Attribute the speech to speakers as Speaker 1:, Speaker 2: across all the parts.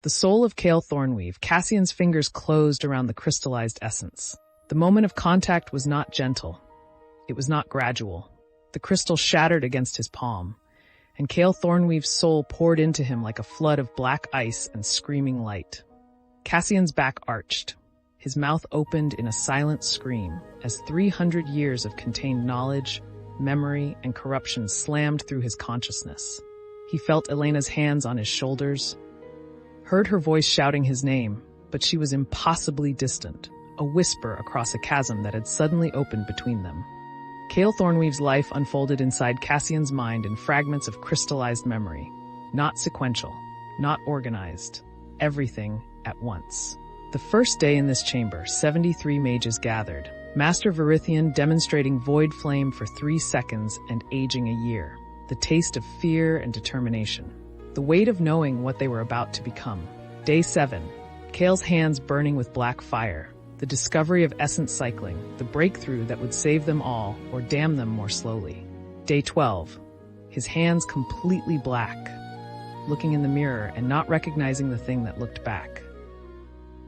Speaker 1: The soul of Kael Thornweave, Cassian's fingers closed around the crystallized essence. The moment of contact was not gentle. It was not gradual. The crystal shattered against his palm, and Kael Thornweave's soul poured into him like a flood of black ice and screaming light. Cassian's back arched. His mouth opened in a silent scream as 300 years of contained knowledge, memory, and corruption slammed through his consciousness. He felt Elena's hands on his shoulders, heard her voice shouting his name, but she was impossibly distant, a whisper across a chasm that had suddenly opened between them. Kael Thornweave's life unfolded inside Cassian's mind in fragments of crystallized memory, not sequential, not organized, everything at once. The first day in this chamber, 73 mages gathered, Master Virithian demonstrating void flame for 3 seconds and aging a year, the taste of fear and determination, the weight of knowing what they were about to become. Day 7, Kael's hands burning with black fire, the discovery of essence cycling, the breakthrough that would save them all or damn them more slowly. Day 12, his hands completely black, looking in the mirror and not recognizing the thing that looked back.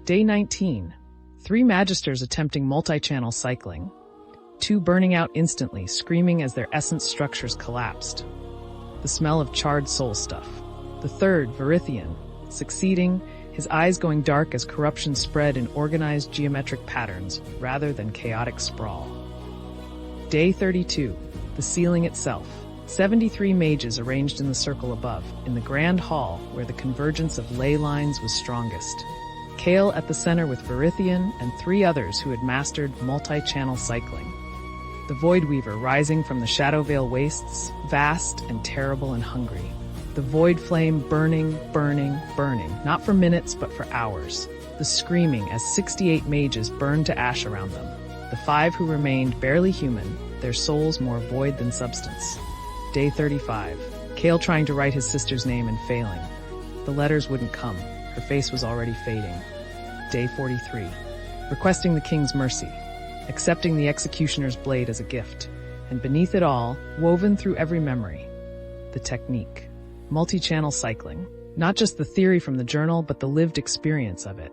Speaker 1: Day 19, 3 magisters attempting multi-channel cycling, 2 burning out instantly, screaming as their essence structures collapsed. The smell of charred soul stuff. The third, Virithian, succeeding, his eyes going dark as corruption spread in organized geometric patterns rather than chaotic sprawl. Day 32, the ceiling itself. 73 mages arranged in the circle above, in the grand hall where the convergence of ley lines was strongest. Kael at the center with Virithian and 3 others who had mastered multi-channel cycling. The Voidweaver rising from the Shadow Veil wastes, vast and terrible and hungry. The void flame burning, burning, burning, not for minutes but for hours. The screaming as 68 mages burned to ash around them. The 5 who remained barely human, their souls more void than substance. Day 35, Kael trying to write his sister's name and failing. The letters wouldn't come. Her face was already fading. Day 43, requesting the king's mercy, accepting the executioner's blade as a gift, and beneath it all, woven through every memory, the technique. Multi-channel cycling, not just the theory from the journal, but the lived experience of it.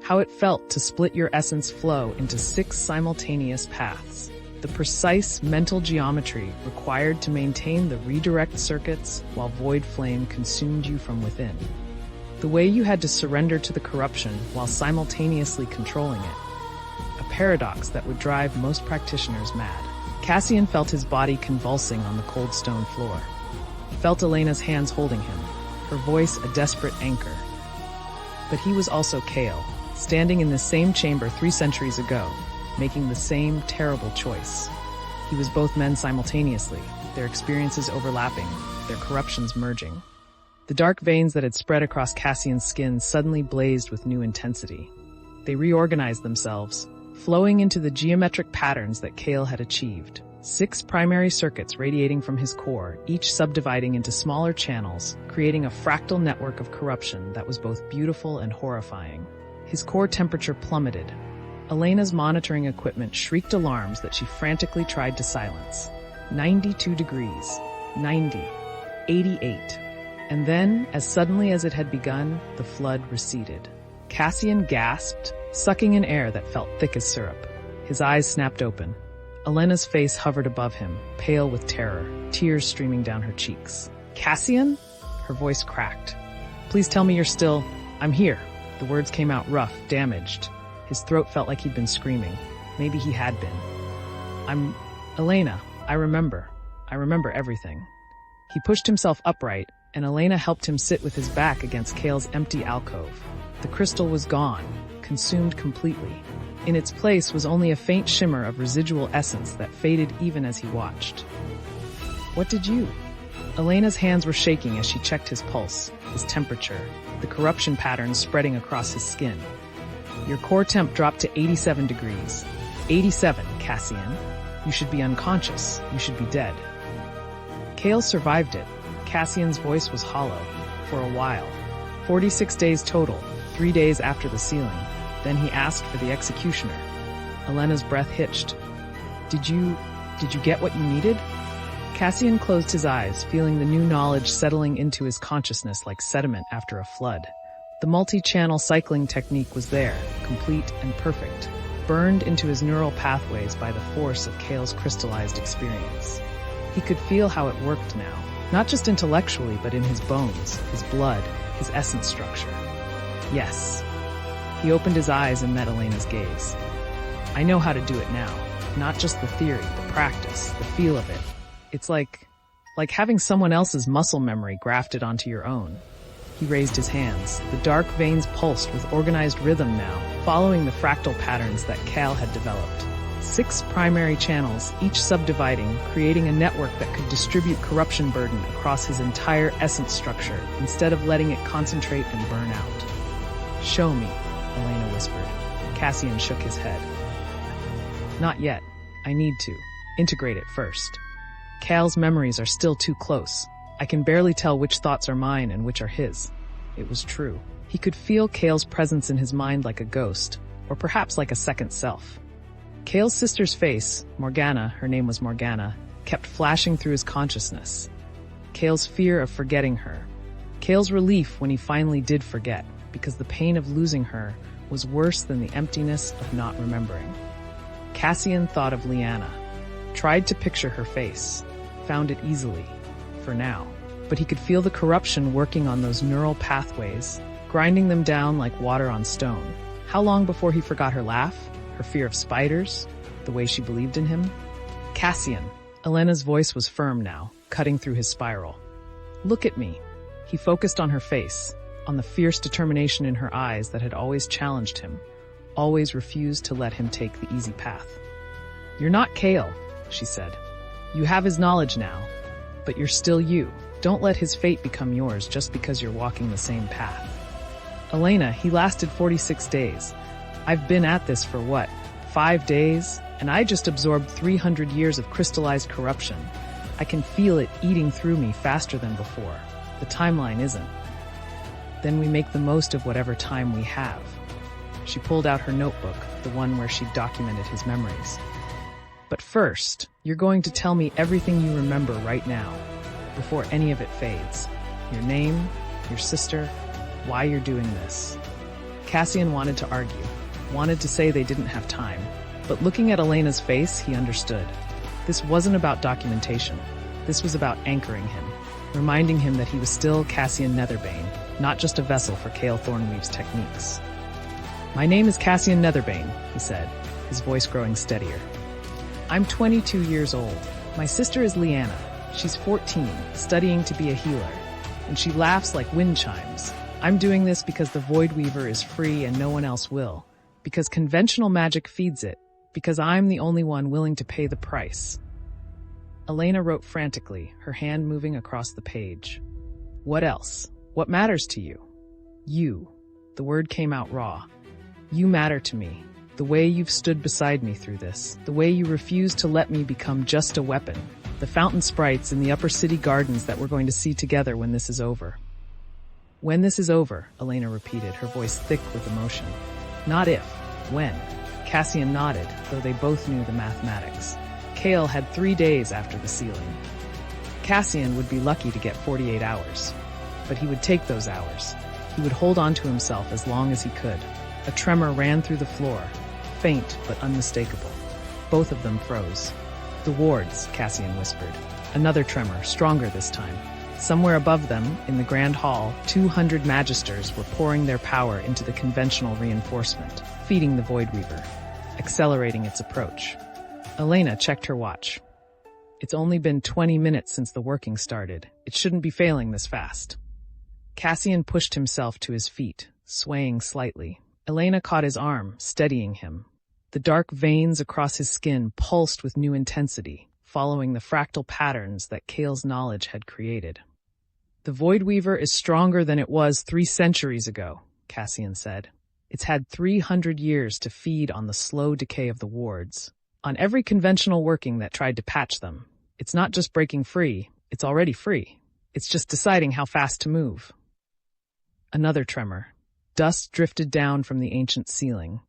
Speaker 1: How it felt to split your essence flow into 6 simultaneous paths. The precise mental geometry required to maintain the redirect circuits while void flame consumed you from within. The way you had to surrender to the corruption while simultaneously controlling it. A paradox that would drive most practitioners mad. Cassian felt his body convulsing on the cold stone floor. Felt Elena's hands holding him, her voice a desperate anchor. But he was also Kael, standing in the same chamber 3 centuries ago, making the same terrible choice. He was both men simultaneously, their experiences overlapping, their corruptions merging. The dark veins that had spread across Cassian's skin suddenly blazed with new intensity. They reorganized themselves, flowing into the geometric patterns that Kael had achieved. 6 primary circuits radiating from his core, each subdividing into smaller channels, creating a fractal network of corruption that was both beautiful and horrifying. His core temperature plummeted. Elena's monitoring equipment shrieked alarms that she frantically tried to silence. 92 degrees, 90, 88. And then, as suddenly as it had begun, the flood receded. Cassian gasped, sucking in air that felt thick as syrup. His eyes snapped open. Elena's face hovered above him, pale with terror, tears streaming down her cheeks. Cassian? Her voice cracked. Please tell me you're still... I'm here. The words came out rough, damaged. His throat felt like he'd been screaming. Maybe he had been. I'm... Elena. I remember everything. He pushed himself upright, and Elena helped him sit with his back against Kael's empty alcove. The crystal was gone, consumed completely. In its place was only a faint shimmer of residual essence that faded even as he watched. What did you? Elena's hands were shaking as she checked his pulse, his temperature, the corruption patterns spreading across his skin. Your core temp dropped to 87 degrees. 87, Cassian. You should be unconscious. You should be dead. Kael survived it. Cassian's voice was hollow. For a while. 46 days total, 3 days after the sealing. Then he asked for the executioner. Elena's breath hitched. Did you get what you needed? Cassian closed his eyes, feeling the new knowledge settling into his consciousness like sediment after a flood. The multi-channel cycling technique was there, complete and perfect, burned into his neural pathways by the force of Kael's crystallized experience. He could feel how it worked now, not just intellectually, but in his bones, his blood, his essence structure. Yes. He opened his eyes and met Elena's gaze. I know how to do it now. Not just the theory, the practice, the feel of it. It's like having someone else's muscle memory grafted onto your own. He raised his hands. The dark veins pulsed with organized rhythm now, following the fractal patterns that Kael had developed. 6 primary channels, each subdividing, creating a network that could distribute corruption burden across his entire essence structure, instead of letting it concentrate and burn out. Show me, Elena whispered. Cassian shook his head. Not yet. I need to. Integrate it first. Kael's memories are still too close. I can barely tell which thoughts are mine and which are his. It was true. He could feel Kael's presence in his mind like a ghost, or perhaps like a second self. Kael's sister's face, Morgana, her name was Morgana, kept flashing through his consciousness. Kael's fear of forgetting her. Kael's relief when he finally did forget, because the pain of losing her was worse than the emptiness of not remembering. Cassian thought of Liana, tried to picture her face, found it easily, for now. But he could feel the corruption working on those neural pathways, grinding them down like water on stone. How long before he forgot her laugh, her fear of spiders, the way she believed in him? Cassian. Elena's voice was firm now, cutting through his spiral. Look at me. He focused on her face, on the fierce determination in her eyes that had always challenged him, always refused to let him take the easy path. You're not Kael, she said. You have his knowledge now, but you're still you. Don't let his fate become yours just because you're walking the same path. Elena, he lasted 46 days. I've been at this for what, 5 days? And I just absorbed 300 years of crystallized corruption. I can feel it eating through me faster than before. The timeline isn't. Then we make the most of whatever time we have. She pulled out her notebook, the one where she'd documented his memories. But first, you're going to tell me everything you remember right now, before any of it fades. Your name, your sister, why you're doing this. Cassian wanted to argue, wanted to say they didn't have time, but looking at Elena's face, he understood. This wasn't about documentation. This was about anchoring him, reminding him that he was still Cassian Netherbane, not just a vessel for Kael Thornweave's techniques. My name is Cassian Netherbane, he said, his voice growing steadier. I'm 22 years old. My sister is Liana. She's 14, studying to be a healer. And she laughs like wind chimes. I'm doing this because the Voidweaver is free and no one else will. Because conventional magic feeds it. Because I'm the only one willing to pay the price. Elena wrote frantically, her hand moving across the page. What else? What matters to you? You. The word came out raw. You matter to me. The way you've stood beside me through this. The way you refuse to let me become just a weapon. The fountain sprites in the upper city gardens that we're going to see together when this is over. When this is over, Elena repeated, her voice thick with emotion. Not if, when. Cassian nodded, though they both knew the mathematics. Kael had 3 days after the sealing. Cassian would be lucky to get 48 hours. But he would take those hours. He would hold on to himself as long as he could. A tremor ran through the floor, faint but unmistakable. Both of them froze. The wards, Cassian whispered. Another tremor, stronger this time. Somewhere above them, in the Grand Hall, 200 magisters were pouring their power into the conventional reinforcement, feeding the Voidweaver, accelerating its approach. Elena checked her watch. It's only been 20 minutes since the working started. It shouldn't be failing this fast. Cassian pushed himself to his feet, swaying slightly. Elena caught his arm, steadying him. The dark veins across his skin pulsed with new intensity, following the fractal patterns that Kael's knowledge had created. The Voidweaver is stronger than it was 3 centuries ago, Cassian said. It's had 300 years to feed on the slow decay of the wards, on every conventional working that tried to patch them. It's not just breaking free, it's already free. It's just deciding how fast to move. Another tremor. Dust drifted down from the ancient ceiling.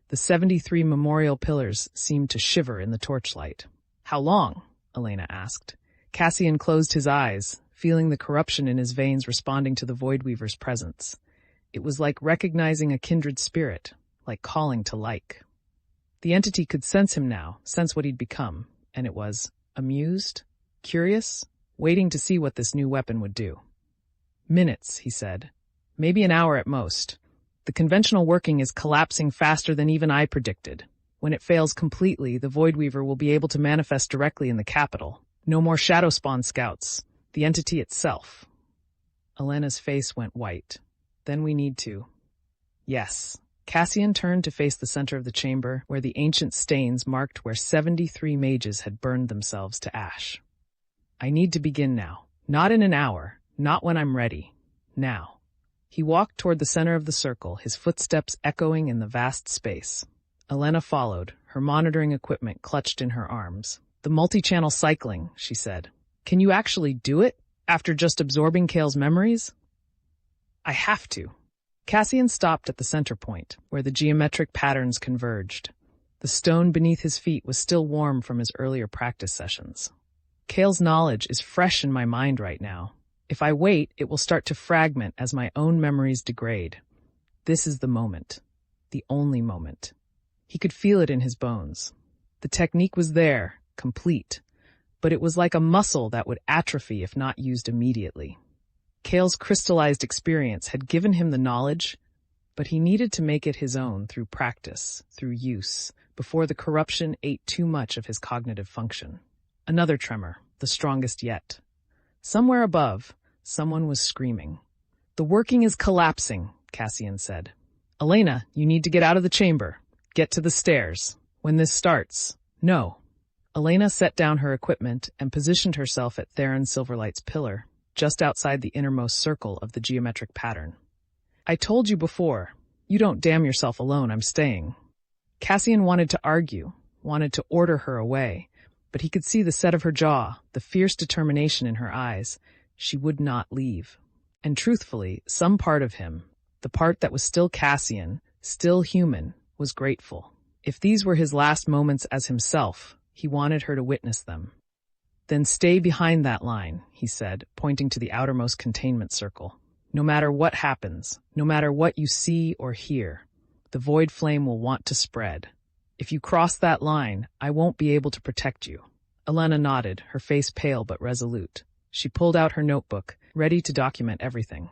Speaker 1: The 73 memorial pillars seemed to shiver in the torchlight. How long? Elena asked. Cassian closed his eyes, feeling the corruption in his veins responding to the Voidweaver's presence. It was like recognizing a kindred spirit, like calling to like. The entity could sense him now, sense what he'd become, and it was amused, curious, waiting to see what this new weapon would do. Minutes, he said. Maybe an hour at most. The conventional working is collapsing faster than even I predicted. When it fails completely, the Voidweaver will be able to manifest directly in the capital. No more Shadowspawn scouts. The entity itself. Elena's face went white. Then we need to. Yes. Cassian turned to face the center of the chamber, where the ancient stains marked where 73 mages had burned themselves to ash. I need to begin now. Not in an hour. Not when I'm ready. Now. He walked toward the center of the circle, his footsteps echoing in the vast space. Elena followed, her monitoring equipment clutched in her arms. The multi-channel cycling, she said. Can you actually do it, after just absorbing Kael's memories? I have to. Cassian stopped at the center point, where the geometric patterns converged. The stone beneath his feet was still warm from his earlier practice sessions. Kael's knowledge is fresh in my mind right now. If I wait, it will start to fragment as my own memories degrade. This is the moment. The only moment. He could feel it in his bones. The technique was there, complete, but it was like a muscle that would atrophy if not used immediately. Kael's crystallized experience had given him the knowledge, but he needed to make it his own through practice, through use, before the corruption ate too much of his cognitive function. Another tremor, the strongest yet. Somewhere above, someone was screaming. The working is collapsing, Cassian said. Elena, you need to get out of the chamber. Get to the stairs. When this starts, no. Elena set down her equipment and positioned herself at Theron Silverlight's pillar, just outside the innermost circle of the geometric pattern. I told you before, you don't damn yourself alone, I'm staying. Cassian wanted to argue, wanted to order her away, but he could see the set of her jaw, the fierce determination in her eyes. She would not leave. And truthfully, some part of him, the part that was still Cassian, still human, was grateful. If these were his last moments as himself, he wanted her to witness them. Then stay behind that line, he said, pointing to the outermost containment circle. No matter what happens, no matter what you see or hear, the void flame will want to spread. If you cross that line, I won't be able to protect you. Elena nodded, her face pale but resolute. She pulled out her notebook, ready to document everything.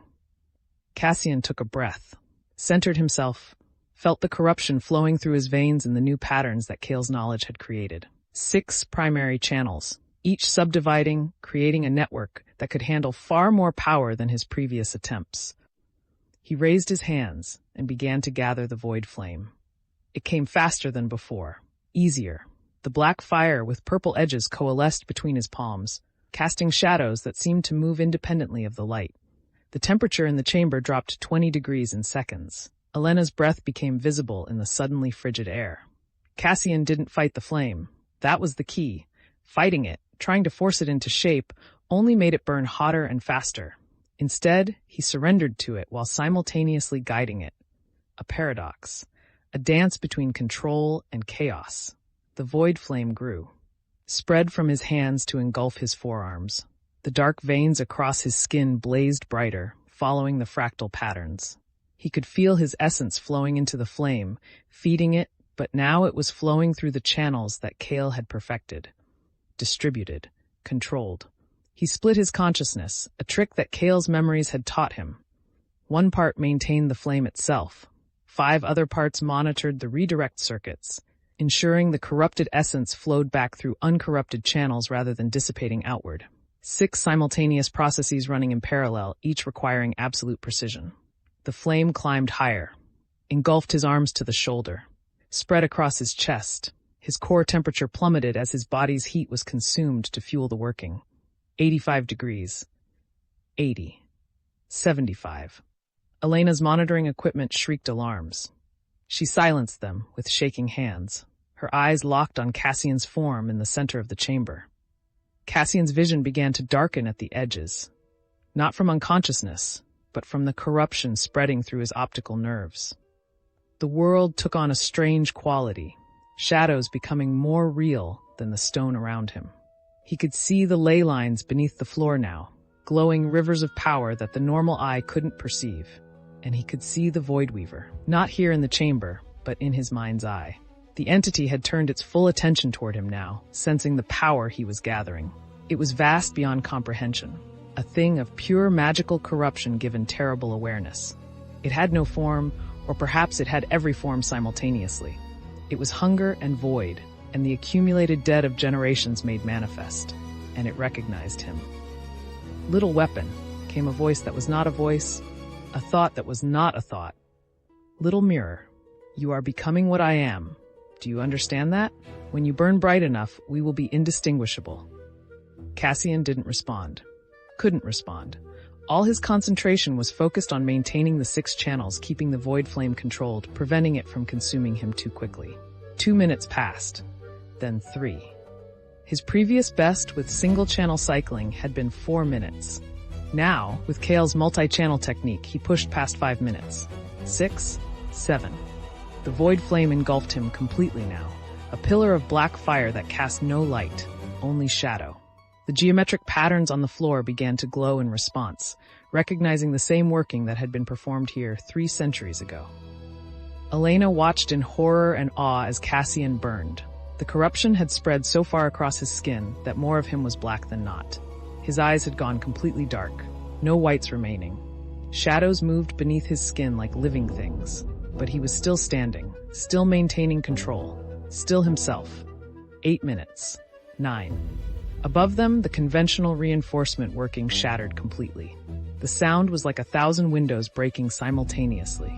Speaker 1: Cassian took a breath, centered himself, felt the corruption flowing through his veins in the new patterns that Kael's knowledge had created. 6 primary channels, each subdividing, creating a network that could handle far more power than his previous attempts. He raised his hands and began to gather the void flame. It came faster than before, easier. The black fire with purple edges coalesced between his palms, casting shadows that seemed to move independently of the light. The temperature in the chamber dropped 20 degrees in seconds. Elena's breath became visible in the suddenly frigid air. Cassian didn't fight the flame. That was the key. Fighting it, trying to force it into shape, only made it burn hotter and faster. Instead, he surrendered to it while simultaneously guiding it. A paradox. A dance between control and chaos. The void flame grew. Spread from his hands to engulf his forearms. The dark veins across his skin blazed brighter, following the fractal patterns. He could feel his essence flowing into the flame, feeding it, but now it was flowing through the channels that Kael had perfected. Distributed, controlled. He split his consciousness, a trick that Kael's memories had taught him. One part maintained the flame itself. 5 other parts monitored the redirect circuits, ensuring the corrupted essence flowed back through uncorrupted channels rather than dissipating outward. 6 simultaneous processes running in parallel, each requiring absolute precision. The flame climbed higher, engulfed his arms to the shoulder, spread across his chest. His core temperature plummeted as his body's heat was consumed to fuel the working. 85 degrees. 80. 75. Elena's monitoring equipment shrieked alarms. She silenced them with shaking hands, her eyes locked on Cassian's form in the center of the chamber. Cassian's vision began to darken at the edges, not from unconsciousness, but from the corruption spreading through his optical nerves. The world took on a strange quality, shadows becoming more real than the stone around him. He could see the ley lines beneath the floor now, glowing rivers of power that the normal eye couldn't perceive. and he could see the Voidweaver, not here in the chamber, but in his mind's eye. The entity had turned its full attention toward him now, sensing the power he was gathering. It was vast beyond comprehension, a thing of pure magical corruption given terrible awareness. It had no form, or perhaps it had every form simultaneously. It was hunger and void, and the accumulated dead of generations made manifest, and it recognized him. "Little weapon," came a voice that was not a voice, a thought that was not a thought. "Little mirror, you are becoming what I am. Do you understand that? When you burn bright enough, we will be indistinguishable." Cassian didn't respond. Couldn't respond. All his concentration was focused on maintaining the 6 channels, keeping the void flame controlled, preventing it from consuming him too quickly. 2 minutes passed, then 3. His previous best with single-channel cycling had been 4 minutes. Now, with Kael's multi-channel technique, he pushed past 5 minutes. 6, 7. The void flame engulfed him completely now, a pillar of black fire that cast no light, only shadow. The geometric patterns on the floor began to glow in response, recognizing the same working that had been performed here 3 centuries ago. Elena watched in horror and awe as Cassian burned. The corruption had spread so far across his skin that more of him was black than not. His eyes had gone completely dark, no whites remaining. Shadows moved beneath his skin like living things, but he was still standing, still maintaining control, still himself. 8 minutes. 9. Above them, the conventional reinforcement working shattered completely. The sound was like 1,000 windows breaking simultaneously.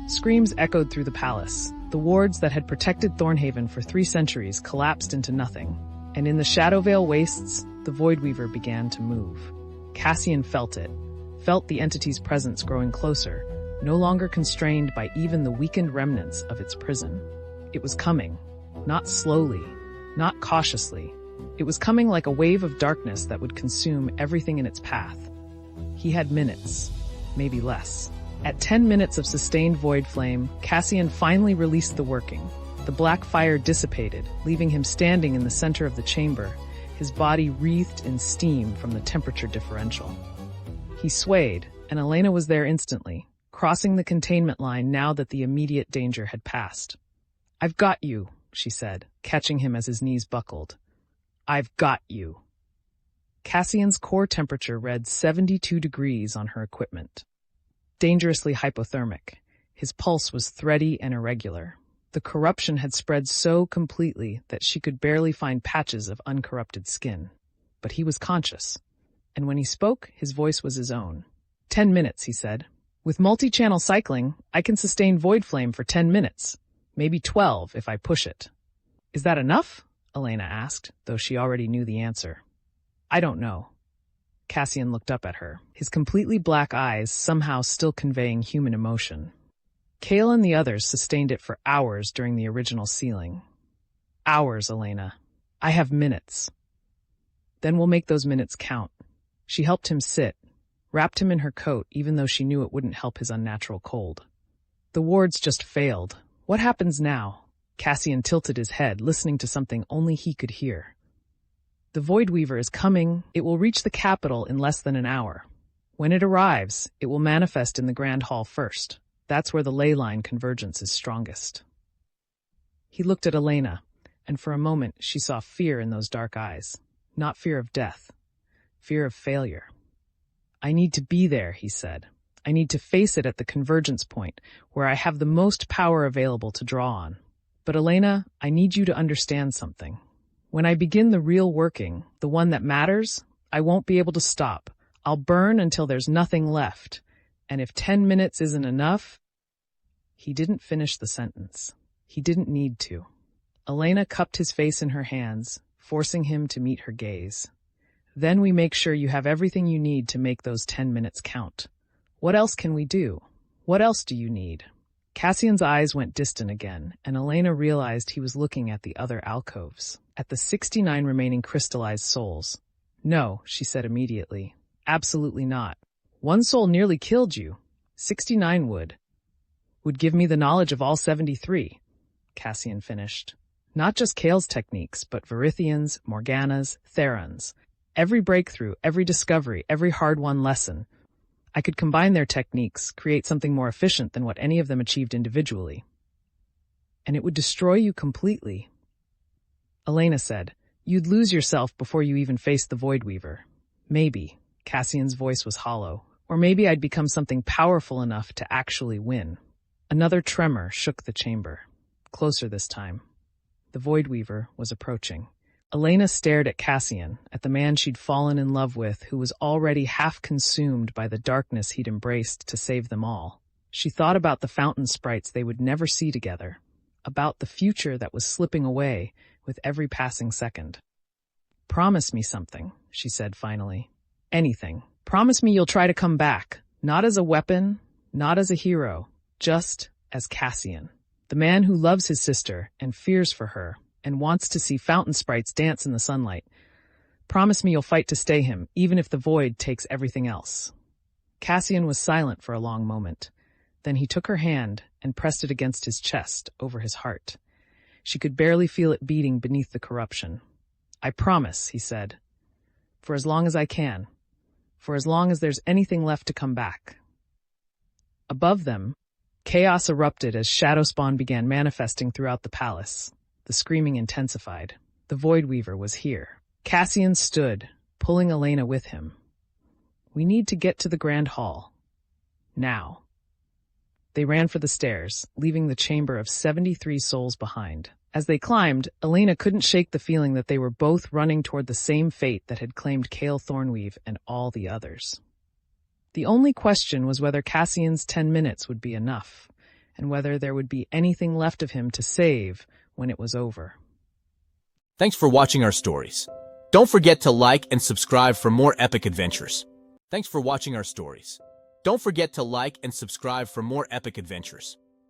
Speaker 1: Screams echoed through the palace. The wards that had protected Thornhaven for 3 centuries collapsed into nothing, and in the Shadowvale wastes, the Voidweaver began to move. Cassian felt it, felt the entity's presence growing closer, no longer constrained by even the weakened remnants of its prison. It was coming, not slowly, not cautiously. It was coming like a wave of darkness that would consume everything in its path. He had minutes, maybe less. At 10 minutes of sustained void flame, Cassian finally released the working. The black fire dissipated, leaving him standing in the center of the chamber, his body wreathed in steam from the temperature differential. He swayed, and Elena was there instantly, crossing the containment line now that the immediate danger had passed. "I've got you," she said, catching him as his knees buckled. "I've got you." Cassian's core temperature read 72 degrees on her equipment. Dangerously hypothermic. His pulse was thready and irregular. The corruption had spread so completely that she could barely find patches of uncorrupted skin. But he was conscious. And when he spoke, his voice was his own. 10 minutes, he said. "With multi-channel cycling, I can sustain void flame for 10 minutes. Maybe 12 if I push it." "Is that enough?" Elena asked, though she already knew the answer. "I don't know." Cassian looked up at her, his completely black eyes somehow still conveying human emotion. Kael and the others sustained it for hours during the original sealing. "Hours, Elena. I have minutes." "Then we'll make those minutes count." She helped him sit, wrapped him in her coat even though she knew it wouldn't help his unnatural cold. "The wards just failed. What happens now?" Cassian tilted his head, listening to something only he could hear. "The Voidweaver is coming. It will reach the capital in less than an hour. When it arrives, it will manifest in the Grand Hall first. That's where the ley line convergence is strongest." He looked at Elena, and for a moment she saw fear in those dark eyes. Not fear of death, fear of failure. "I need to be there," he said. "I need to face it at the convergence point, where I have the most power available to draw on. But Elena, I need you to understand something. When I begin the real working, the one that matters, I won't be able to stop. I'll burn until there's nothing left. And if 10 minutes isn't enough..." He didn't finish the sentence. He didn't need to. Elena cupped his face in her hands, forcing him to meet her gaze. "Then we make sure you have everything you need to make those 10 minutes count. What else can we do? What else do you need?" Cassian's eyes went distant again, and Elena realized he was looking at the other alcoves, at the 69 remaining crystallized souls. "No," she said immediately. "Absolutely not. One soul nearly killed you. 69 would give me the knowledge of all 73, Cassian finished. "Not just Kael's techniques, but Verithian's, Morgana's, Theron's. Every breakthrough, every discovery, every hard-won lesson. I could combine their techniques, create something more efficient than what any of them achieved individually. And it would destroy you completely. Elena said, "You'd lose yourself before you even faced the Voidweaver. Maybe," Cassian's voice was hollow, "or maybe I'd become something powerful enough to actually win." Another tremor shook the chamber. Closer this time. The Voidweaver was approaching. Elena stared at Cassian, at the man she'd fallen in love with, who was already half consumed by the darkness he'd embraced to save them all. She thought about the fountain sprites they would never see together, about the future that was slipping away with every passing second. "Promise me something," she said finally. "Anything. Promise me you'll try to come back, not as a weapon, not as a hero, just as Cassian, the man who loves his sister and fears for her, and wants to see fountain sprites dance in the sunlight. Promise me you'll fight to stay him, even if the void takes everything else." Cassian was silent for a long moment. Then he took her hand and pressed it against his chest, over his heart. She could barely feel it beating beneath the corruption. "I promise," he said. "For as long as I can. For as long as there's anything left to come back." Above them, chaos erupted as Shadowspawn began manifesting throughout the palace. The screaming intensified. The Voidweaver was here. Cassian stood, pulling Elena with him. "We need to get to the Grand Hall. Now." They ran for the stairs, leaving the chamber of 73 souls behind. As they climbed, Elena couldn't shake the feeling that they were both running toward the same fate that had claimed Kael Thornweave and all the others. The only question was whether Cassian's 10 minutes would be enough, and whether there would be anything left of him to save when it was over.
Speaker 2: Thanks for watching our stories. Don't forget to like and subscribe for more epic adventures. Thanks for watching our stories. Don't forget to like and subscribe for more epic adventures.